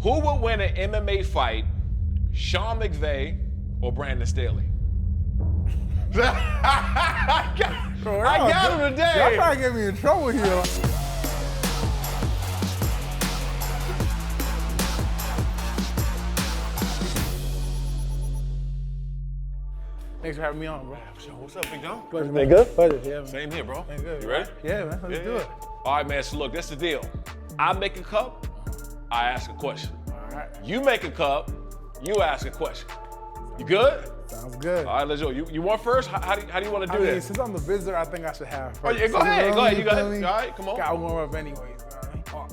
Who would win an MMA fight, Shawne McVay or Brandon Staley? I got him today. Y'all trying to get me in trouble here. Thanks for having me on, bro. What's up, Big John? Pleasure, Been good? Pleasure, yeah, man. Same here, bro. Been good. You ready? Yeah, man. Let's do it. All right, man. So look, this is the deal. I make a cup, I ask a question. All right. You make a cup, you ask a question. You good? Sounds good. All right, let's go. You want first? How do you want to do this? Since I'm the visitor, I think I should have first. Oh, yeah, go ahead. You got feel it. me? All right, come on. Got to warm up anyways.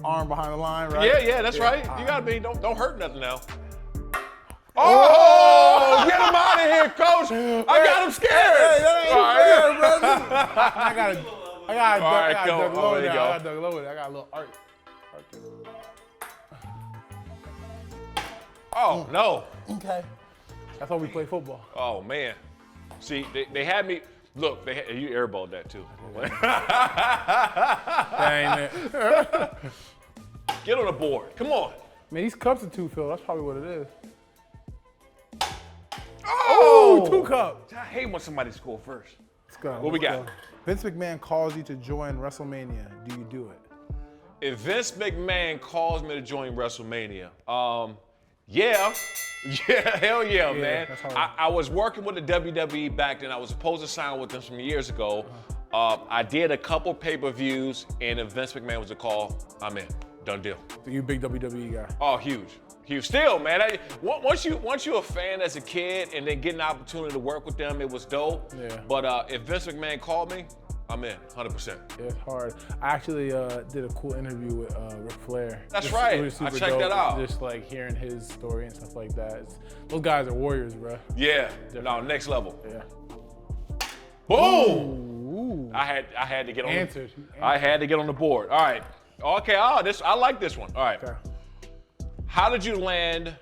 Arm behind the line, right? Yeah, that's right. You got to be. Don't hurt nothing now. Oh, get him out of here, coach. I got him scared. Hey, that ain't All right. fair, brother. I got All right, go. dug Oh, low there you now. go. I got dug low there. I got a little art. Oh, no. Okay. That's how we play football. Oh, man. See, they had me. Look, you airballed that, too. Dang it. Get on the board. Come on. Man, these cups are too filled. That's probably what it is. Oh, 2 cups. I hate when somebody score first. Let's go. What we got? Vince McMahon calls you to join WrestleMania. Do you do it? If Vince McMahon calls me to join WrestleMania, yeah, hell yeah, man. that's how I was working with the WWE back then. I was supposed to sign with them some years ago. I did a couple pay-per-views, and if Vince McMahon was to call, I'm in. Done deal. So you a big WWE guy? Oh, huge. Still, man. Once you're a fan as a kid and then get an opportunity to work with them, it was dope. Yeah. But if Vince McMahon called me, I'm in, 100%. Yeah, it's hard. I actually did a cool interview with Ric Flair. That's right. It was super I checked dope. that out. Just like hearing his story and stuff like that. Those guys are warriors, bro. Yeah. No, next level. Yeah. Boom! Ooh. I had to get on. Answered. I had to get on the board. All right. Okay. I like this one. All right. Okay. How did you land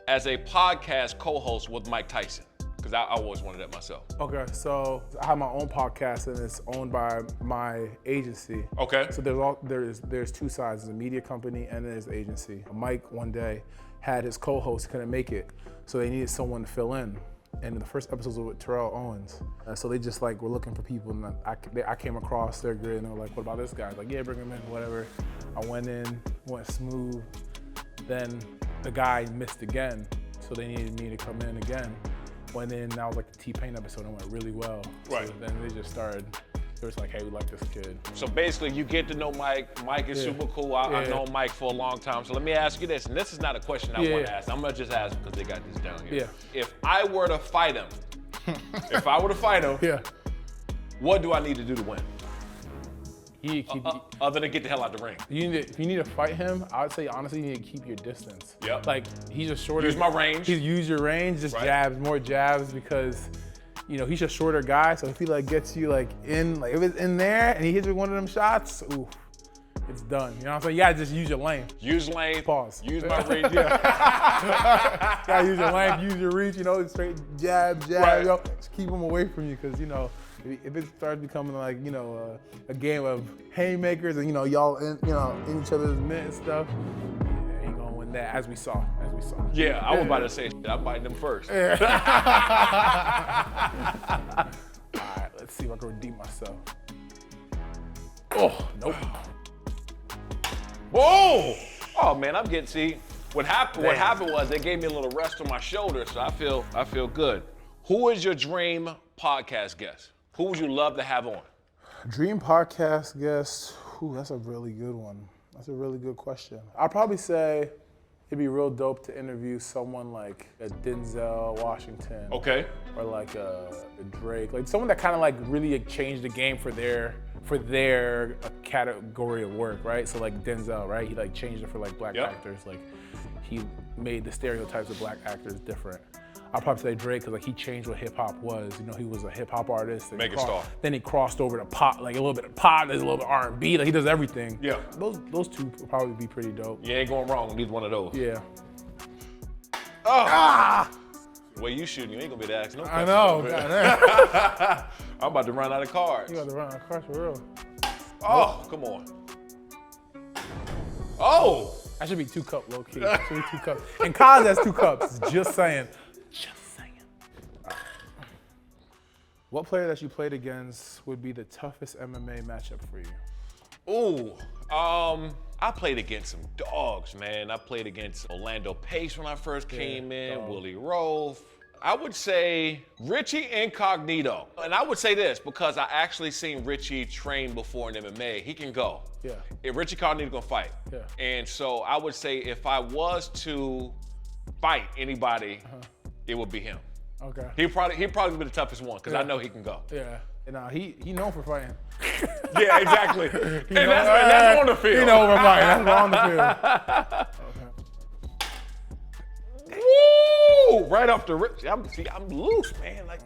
as a podcast co-host with Mike Tyson? Because I always wanted that myself. Okay, so I have my own podcast and it's owned by my agency. Okay. So there's 2 sides, there's a media company and there's the agency. Mike one day had his co-host, couldn't make it, so they needed someone to fill in. And the first episode was with Terrell Owens. So they just like were looking for people, and I came across their grid and they were like, what about this guy? Like, yeah, bring him in, whatever. I went in, went smooth. Then the guy missed again, so they needed me to come in again. Went in, that was like the T-Pain episode, and went really well. Right. So then they just started, they was like, hey, we like this kid. So basically, you get to know Mike. Mike is super cool. I've known Mike for a long time. So let me ask you this, and this is not a question I want to ask. I'm gonna just ask because they got this down here. Yeah. If I were to fight him, Yeah. what do I need to do to win? You need to keep, Other than get the hell out the ring. if you need to fight him, I would say honestly, you need to keep your distance. Yep. Like, he's a shorter. Use my range. Use your range, just Right. more jabs, because he's a shorter guy. So if he like gets you like in, like if it's in there and he hits you with one of them shots, ooh, it's done. You know what I'm saying? You gotta just use your lane. Use lane. Pause. Use my range. Yeah. Gotta use your lane, use your reach, straight jab, Right. just keep them away from you, because if it starts becoming like a game of haymakers and y'all in each other's mitt and stuff, ain't gonna win that, as we saw. Yeah, I was about to say, I'm biting them first. All right, let's see if I can redeem myself. Oh, nope. Whoa! Oh man, I'm getting. See, what happened was they gave me a little rest on my shoulder, so I feel good. Who is your dream podcast guest? Who would you love to have on? Dream podcast guest. Ooh, that's a really good one. That's a really good question. I'd probably say it'd be real dope to interview someone like a Denzel Washington. Okay. Or like a Drake, like someone that kind of like really changed the game for their category of work, right? So like Denzel, right? He like changed it for like black actors. Like he made the stereotypes of black actors different. I'll probably say Drake, because like he changed what hip hop was. He was a hip hop artist. Mega star. Then he crossed over to pop, like a little bit of pop, there's a little bit of R&B. Like he does everything. Yeah. Those 2 would probably be pretty dope. You ain't going wrong with either one of those. Yeah. Oh. The way you shooting, you ain't gonna be able to ask no I questions. know. I'm about to run out of cards. You got to run out of cards for real. Oh, come on. Oh. That should be 2 cup, low key. That should be 2 cups. In college, that's 2 cups. Just saying. Just saying. Right. What player that you played against would be the toughest MMA matchup for you? Ooh, I played against some dogs, man. I played against Orlando Pace when I first came in, Willie Rowe. I would say Richie Incognito. And I would say this because I actually seen Richie train before in MMA. He can go. Yeah. If Richie Incognito gonna fight. Yeah. And so I would say if I was to fight anybody, it would be him. Okay. He'd probably be the toughest one because I know he can go. Yeah. And he known for fighting. Yeah, exactly. And that's on the field. He known for fighting. That's on the field. Woo! Right off the rip. I'm loose, man. Like,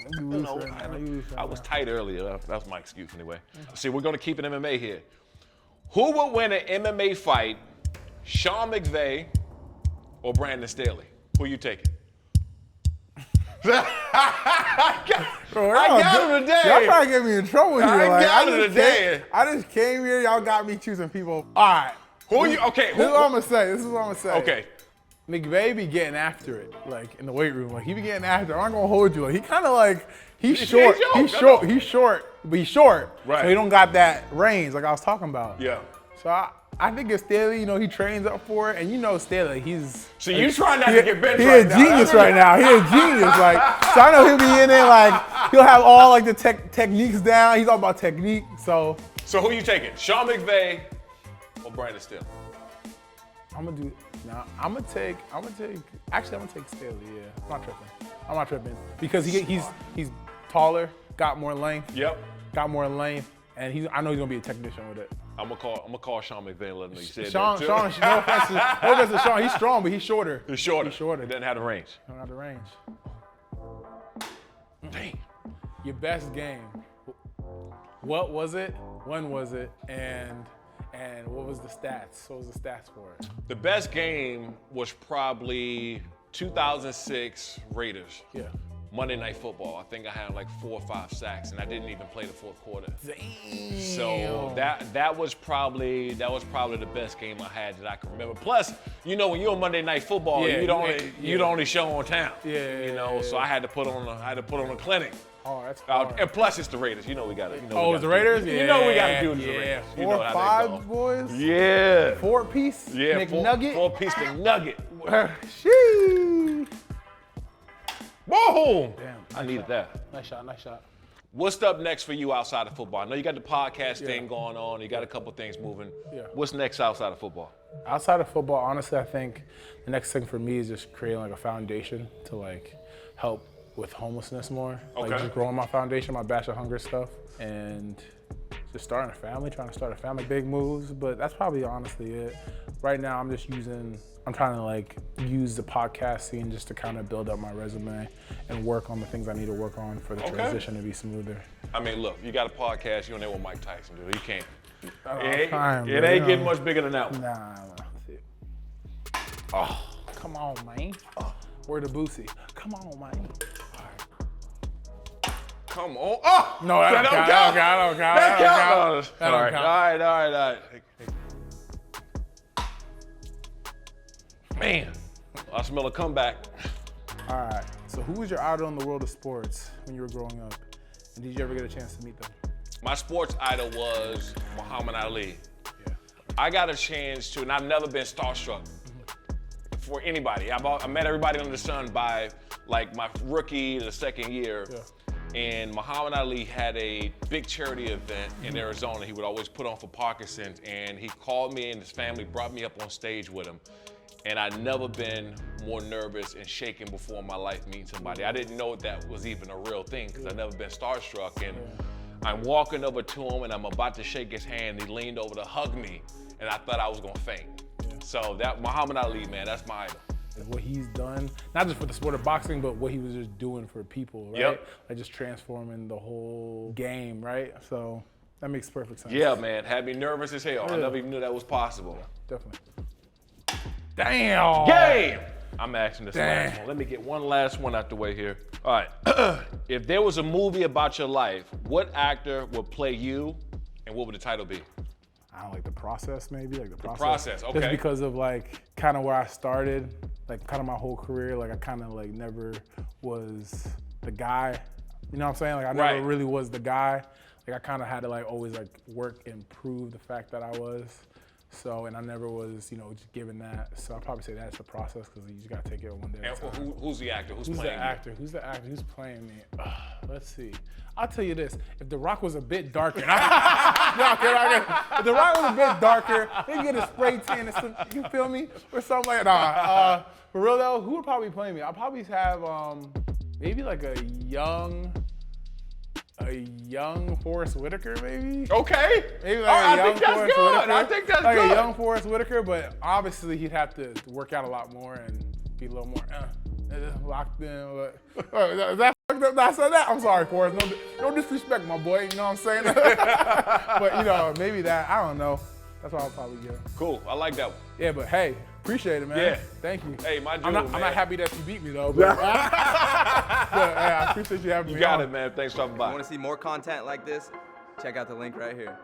I was tight earlier. That's my excuse anyway. See, we're gonna keep it MMA here. Who would win an MMA fight, Shawne McVay or Brandon Staley? Who you taking? I got him today. Y'all trying to get me in trouble here. I got him today. I just came here. Y'all got me choosing people. All right. Who you? Okay. This is what I'm gonna say. Okay. McVay be getting after it, like in the weight room. Like he be getting after it. I'm not gonna hold you. Like he kind of like he's short. He's short, but he's short. Right. So he don't got that range like I was talking about. Yeah. So I think if Staley, he trains up for it, and Staley, he's. So you trying not to get benched right now? He's a genius right now. He's a genius. Like, so I know he'll be in there like he'll have all like the techniques down. He's all about technique. So who you taking? Shawne McVay or Brandon Staley? I'm gonna take Staley. Yeah, I'm not tripping because he's taller, got more length. Yep. Got more length, and I know he's gonna be a technician with it. I'm gonna call Shawne McVay and let him know you said Shawne, that too. no offense to Shawne, he's strong, but he's shorter. He's shorter. He doesn't have the range. Don't have the range. Dang. Your best game. What was it? When was it? And what was the stats? What was the stats for it? The best game was probably 2006 Raiders. Yeah. Monday Night Football. I think I had like 4 or 5 sacks, and I didn't even play the fourth quarter. Damn. So that was probably the best game I had that I can remember. Plus, when you're on Monday Night Football, you're the only show on town. Yeah. So I had to put on a clinic. Oh, that's hard. And plus, it's the Raiders. We got to. Oh, it's the Raiders? Yeah. We got to do this. The Raiders. 4 or 5 boys? Yeah. 4-piece? Yeah. McNugget? 4-piece McNugget. Sheesh. Boom! Damn. I needed that. Nice shot. What's up next for you outside of football? I know you got the podcast thing going on. You got a couple things moving. Yeah. What's next outside of football? Outside of football, honestly, I think the next thing for me is just creating like a foundation to like help with homelessness more. Okay. Like just growing my foundation, my Bash of Hunger stuff, and just starting a family, trying to start a family, big moves, but that's probably honestly it. Right now, I'm trying to like use the podcast scene just to kind of build up my resume and work on the things I need to work on for the transition to be smoother. I mean, look, you got a podcast, you're on there with Mike Tyson, dude. You can't. It ain't getting much bigger than that one. Nah. Oh. Come on, man. Word of Boosie. Come on, man. Come on. Oh! No, that don't count. That counts. That don't count. All right. Man, I smell a comeback. All right. So who was your idol in the world of sports when you were growing up? And did you ever get a chance to meet them? My sports idol was Muhammad Ali. Yeah. I got a chance to, and I've never been starstruck for anybody. I met everybody under the sun by like my rookie to the second year. Yeah. And Muhammad Ali had a big charity event in Arizona. He would always put on for Parkinson's, and he called me and his family, brought me up on stage with him. And I'd never been more nervous and shaken before in my life meeting somebody. I didn't know that was even a real thing because I'd never been starstruck. And I'm walking over to him and I'm about to shake his hand. He leaned over to hug me, and I thought I was gonna faint. Yeah. So that Muhammad Ali, man, that's my idol. What he's done, not just for the sport of boxing, but what he was just doing for people, right? Yep. Like just transforming the whole game, right? So that makes perfect sense. Yeah, man, had me nervous as hell. I never even knew that was possible. Definitely. Damn. Game. I'm asking this last one. Let me get one last one out the way here. All right. If there was a movie about your life, what actor would play you, and what would the title be? I don't know, like the process maybe, like the process, okay. Just because of like kind of where I started, like kind of my whole career, like I kind of like never was the guy. You know what I'm saying? Like I never really was the guy. Like I kind of had to like always like work and prove the fact that I was. So, and I never was, you know, just given that. So I'd probably say that's the process because you just got to take it one day at a time. Who's the actor? Who's playing the actor? Who's the actor? Who's playing me? Let's see. I'll tell you this. If The Rock was a bit darker, if The Rock was a bit darker, he'd get a spray tan and some, you feel me? Or something like that. For real though, who would probably play me? I'll probably have maybe like a young Forrest Whitaker, maybe. Okay. Maybe like a young Forrest Whitaker. I think that's like good. A young Forrest Whitaker, but obviously he'd have to work out a lot more and be a little more locked in. But, is that fucked up? I said that. I'm sorry, Forrest. No disrespect, my boy. You know what I'm saying? But you know, maybe that. I don't know. That's what I'll probably get. Cool. I like that one. Yeah, but hey, appreciate it, man. Yeah. Thank you. Hey, my dude, I'm man. not happy that you beat me though. But, but I appreciate you having me. You got it, man. Thanks for stopping by. If you want to see more content like this, check out the link right here.